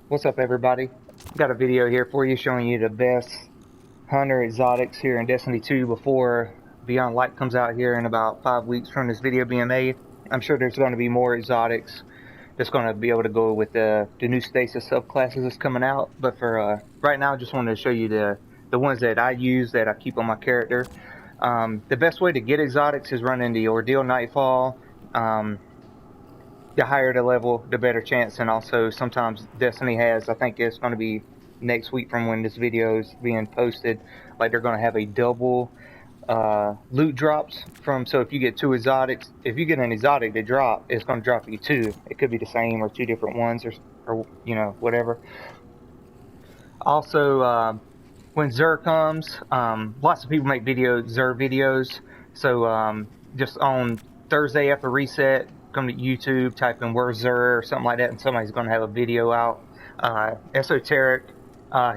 What's up, everybody? Got a video here for you showing you the best hunter exotics here in Destiny 2 before Beyond Light comes out here in about 5 weeks from this video being made. I'm sure there's going to be more exotics that's going to be able to go with the new stasis subclasses that's coming out, but for right now I just wanted to show you the ones that I use, that I keep on my character. The best way to get exotics is running the Ordeal Nightfall. The higher the level, the better chance. And also sometimes Destiny has, I think it's going to be next week from when this video is being posted, like they're going to have a double loot drops from, so if you get 2 exotics, if you get an exotic to drop, it's going to drop you 2. It could be the same or 2 different ones, or you know, whatever. Also, when Xur comes, lots of people make Xur videos, so just on Thursday after reset, come to YouTube, type in "where's Xur" or something like that, and somebody's going to have a video out. Esoteric,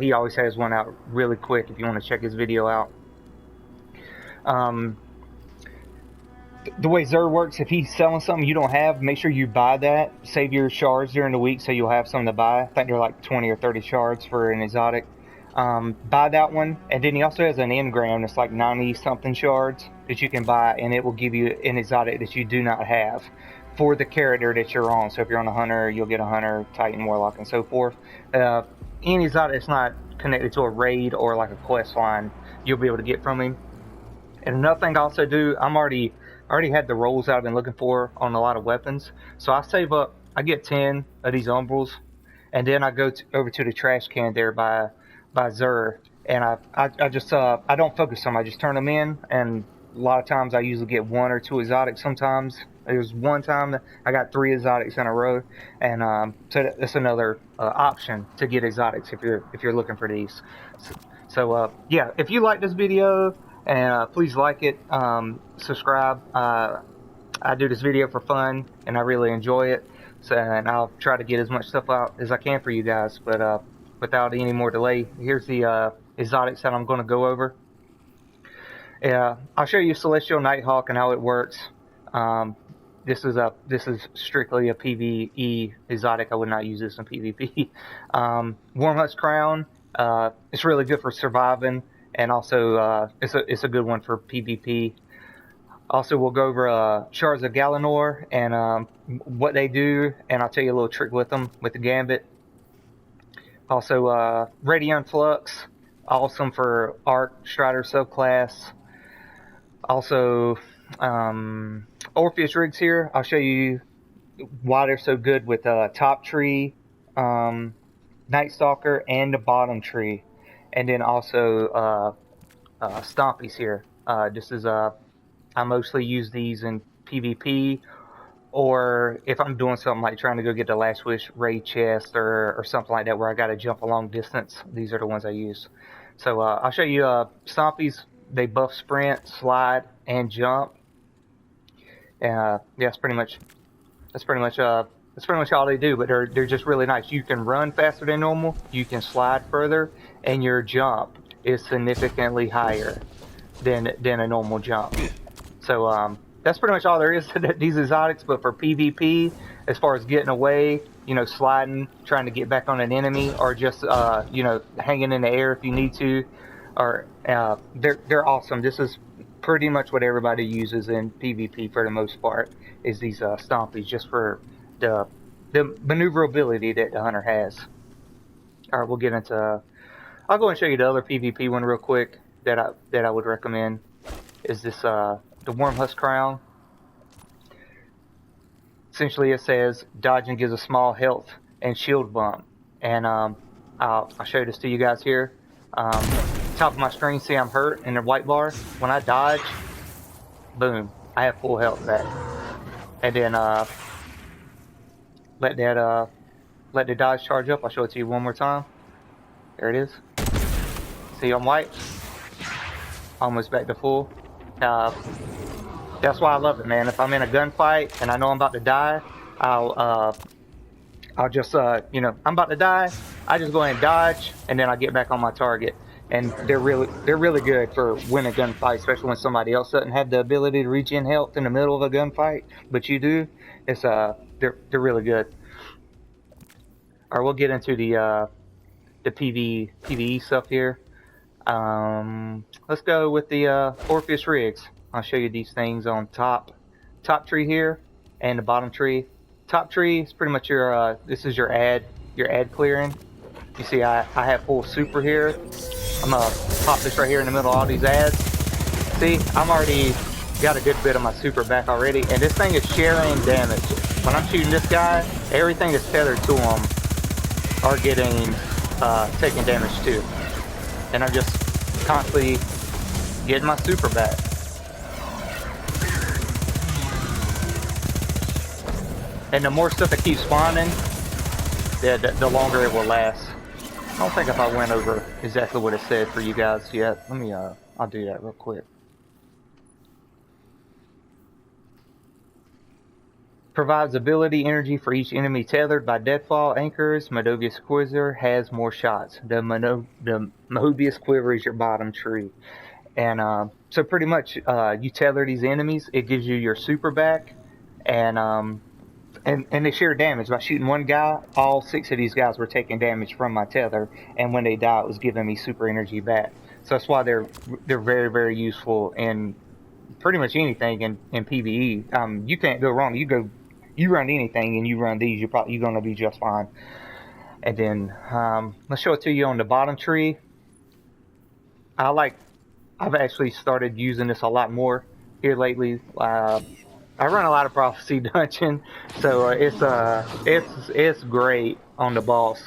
he always has one out really quick if you want to check his video out. The way Xur works, if he's selling something you don't have, make sure you buy that. Save your shards during the week so you'll have something to buy. I think they're like 20 or 30 shards for an exotic. Buy that one, and then he also has an engram that's like 90 something shards that you can buy, and it will give you an exotic that you do not have for the character that you're on. So if you're on a hunter, you'll get a hunter, titan, warlock, and so forth. Any exotic that's not connected to a raid or like a quest line, you'll be able to get from him. And another thing I also do, I already had the rolls that I've been looking for on a lot of weapons, so I save up. I get 10 of these umbrals, and then I go over to the trash can there by Xur, and I just I don't focus on them. I just turn them in, and a lot of times I usually get 1 or 2 exotics. Sometimes there was one time that I got 3 exotics in a row, and so that's another option to get exotics if you're looking for these. So yeah, if you like this video, and please like it, subscribe. I do this video for fun, and I really enjoy it. So, and I'll try to get as much stuff out as I can for you guys. But without any more delay, here's the exotics that I'm going to go over. I'll show you Celestial Nighthawk and how it works. This is strictly a PvE exotic. I would not use this in PvP. WORMHUSK Crown. It's really good for surviving, and also it's a good one for PvP. Also, we'll go over Shards of Galanor and what they do, and I'll tell you a little trick with them with the Gambit. Also, RAIDEN FLUX, awesome for Arc Strider subclass. Also, Orpheus rigs here. I'll show you why they're so good with top tree, NIGHTSTALKER, and the bottom tree. And then also Stompies here. This is I mostly use these in PvP, or if I'm doing something like trying to go get the Last Wish raid chest or something like that where I got to jump a long distance. These are the ones I use. So I'll show you Stompies. They buff sprint, slide, and jump. Yeah, that's pretty much all they do. But they're just really nice. You can run faster than normal. You can slide further, and your jump is significantly higher than a normal jump. So that's pretty much all there is to these exotics. But for PvP, as far as getting away, you know, sliding, trying to get back on an enemy, or just you know, hanging in the air if you need to, or they're awesome. This is pretty much what everybody uses in PvP for the most part, is these Stompies, just for the maneuverability that the hunter has. All right, we'll get into. I'll go and show you the other PvP one real quick that I would recommend. Is this the WORMHUSK Crown? Essentially, it says dodging gives a small health and shield bump, and I'll show this to you guys here. Top of my screen, see I'm hurt in the white bar. When I dodge, boom, I have full health back. And then let the dodge charge up. I'll show it to you one more time. There it is. See, I'm white. Almost back to full. That's why I love it, man. If I'm in a gunfight and I know I'm about to die, I'll just you know, I'm about to die, I just go ahead and dodge, and then I get back on my target. And they're really good for winning a gunfight, especially when somebody else doesn't have the ability to regen health in the middle of a gunfight, but you do. It's they're really good. Alright, we'll get into the PvE stuff here. Let's go with the Orpheus rigs. I'll show you these things on top tree here and the bottom tree. Top tree is pretty much your this is your ad clearing. You see I have full super here. I'm gonna pop this right here in the middle of all these ads. See, I'm already got a good bit of my super back already, and this thing is sharing damage. When I'm shooting this guy, everything is tethered to him are getting taking damage too, and I'm just constantly getting my super back. And the more stuff that keeps spawning, the longer it will last. I don't think if I went over exactly what it said for you guys yet. Let me I'll do that real quick. Provides ability energy for each enemy tethered by deadfall anchors. Mobius Quiver has more shots. The Mobius Quiver is your bottom tree. And so pretty much you tether these enemies, it gives you your super back, and they share damage. By shooting one guy, all 6 of these guys were taking damage from my tether, and when they died, it was giving me super energy back. So that's why they're very, very useful in pretty much anything in PvE. You can't go wrong. You run anything and you run these, you're gonna be just fine. And then let's show it to you on the bottom tree. I've actually started using this a lot more here lately. I run a lot of Prophecy Dungeon, so it's great on the boss.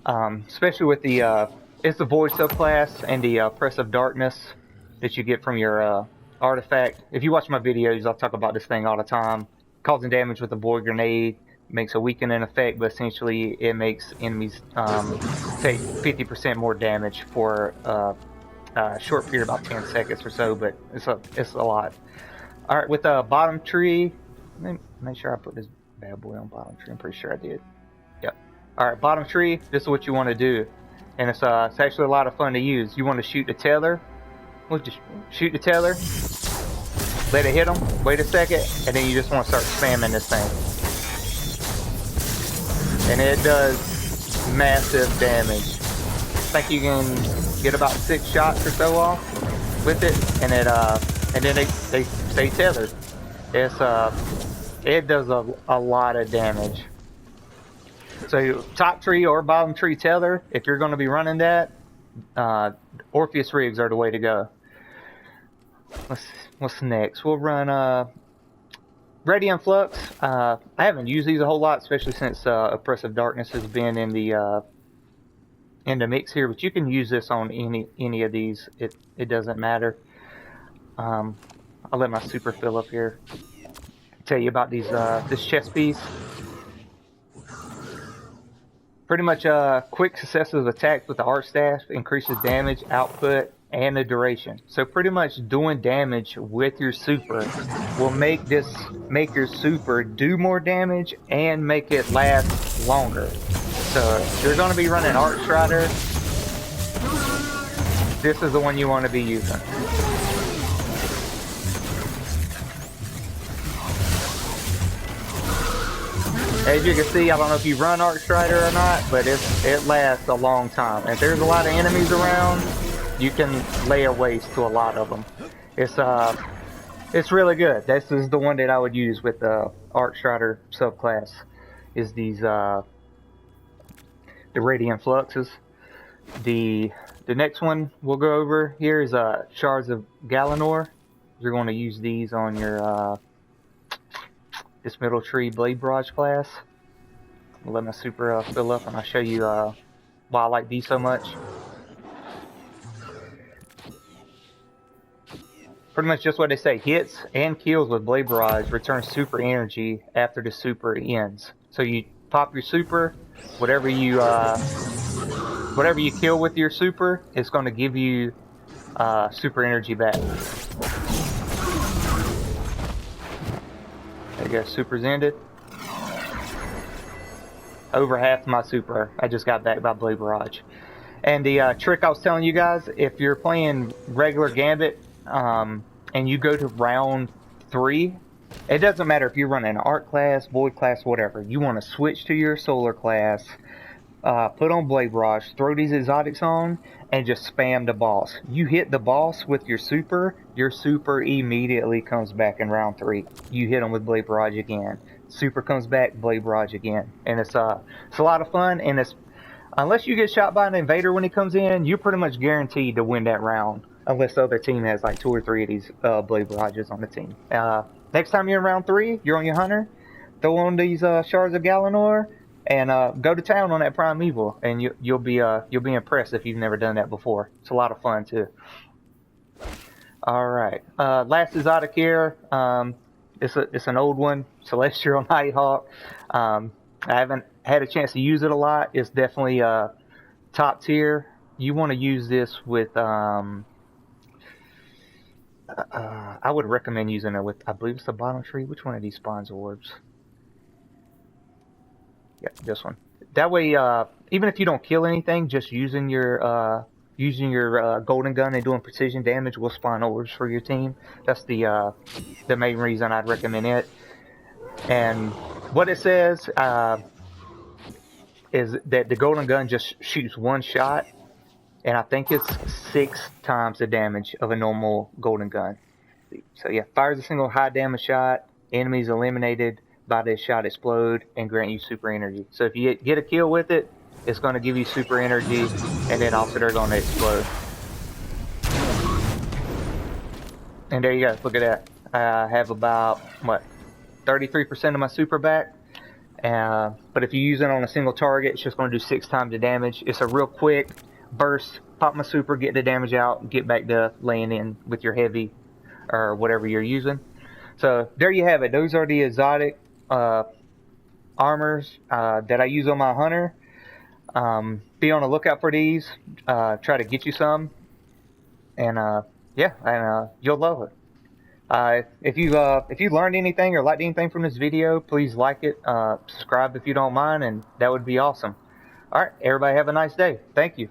Especially with the it's the Void subclass and the Oppressive Darkness that you get from your artifact. If you watch my videos, I'll talk about this thing all the time. Causing damage with a Void Grenade makes a weakening effect, but essentially it makes enemies take 50% more damage for a short period, about 10 seconds or so, but it's a lot. Alright, with the bottom tree, let me make sure I put this bad boy on bottom tree. I'm pretty sure I did. Yep. Alright, bottom tree, this is what you want to do. And it's actually a lot of fun to use. You want to shoot the tether. We'll just shoot the tether. Let it hit them, wait a second, and then you just want to start spamming this thing. And it does massive damage. I think you can get about 6 shots or so off with it, and then they stay tethered. It does a lot of damage. So top tree or bottom tree tether, if you're going to be running that, Orpheus rigs are the way to go. What's next? We'll run Radiant Flux. I haven't used these a whole lot, especially since Oppressive Darkness has been in the mix here. But you can use this on any of these. It doesn't matter. I'll let my super fill up here. Tell you about these this chest piece. Pretty much quick successive attacks with the Arc Staff increases damage, output, and the duration. So pretty much doing damage with your super will make your super do more damage and make it last longer. So if you're going to be running Arc Strider, this is the one you want to be using. As you can see, I don't know if you run Arc Strider or not, but it lasts a long time. If there's a lot of enemies around, you can lay a waste to a lot of them. It's really good. This is the one that I would use with the Arc Strider subclass. Is these the Radiant Fluxes. The next one we'll go over here is Shards of Galanor. You're going to use these on your this middle tree Blade Barrage class. I'll let my super fill up and I'll show you why I like these so much. Pretty much just what they say. Hits and kills with Blade Barrage return super energy after the super ends. So you pop your super, whatever you kill with your super, it's going to give you super energy back. There you go, super's ended. Over half my super I just got back by Blade Barrage. And the trick I was telling you guys, if you're playing regular Gambit, and you go to round 3 It doesn't matter if you're running an art class, void class, whatever. You want to switch to your solar class, put on Blade Barrage, throw these exotics on, and just spam the boss. You hit the boss with your super immediately comes back in round 3. You hit them with Blade Barrage again. Super comes back, Blade Barrage again. And it's a lot of fun, and it's unless you get shot by an invader when he comes in, you're pretty much guaranteed to win that round. Unless the other team has like 2 or 3 of these Blade Barrages on the team. Next time you're in round 3, you're on your hunter, throw on these shards of Galanor, and go to town on that Primeval, and you'll be impressed if you've never done that before. It's a lot of fun too. All right, last exotic here. It's an old one, Celestial Nighthawk. I haven't had a chance to use it a lot. It's definitely top tier. You want to use this with I would recommend using it with, I believe it's the bottom tree. Which one of these spawns orbs? Yeah, this one. That way, even if you don't kill anything, just using your golden gun and doing precision damage will spawn orbs for your team. That's the main reason I'd recommend it. And what it says is that the golden gun just shoots one shot. And I think it's 6 times the damage of a normal golden gun. So yeah, fires a single high damage shot, enemies eliminated by this shot explode and grant you super energy. So if you get a kill with it, it's going to give you super energy, and then also they're going to explode. And there you go, look at that. I have about, 33% of my super back. But if you use it on a single target, it's just going to do 6 times the damage. It's a real quick burst, pop my super, get the damage out, get back to laying in with your heavy or whatever you're using. So there you have it. Those are the exotic armors that I use on my hunter. Be on the lookout for these. Try to get you some, and you'll love it. If you learned anything or liked anything from this video, please like it, subscribe if you don't mind, and that would be awesome. All right, everybody have a nice day. Thank you.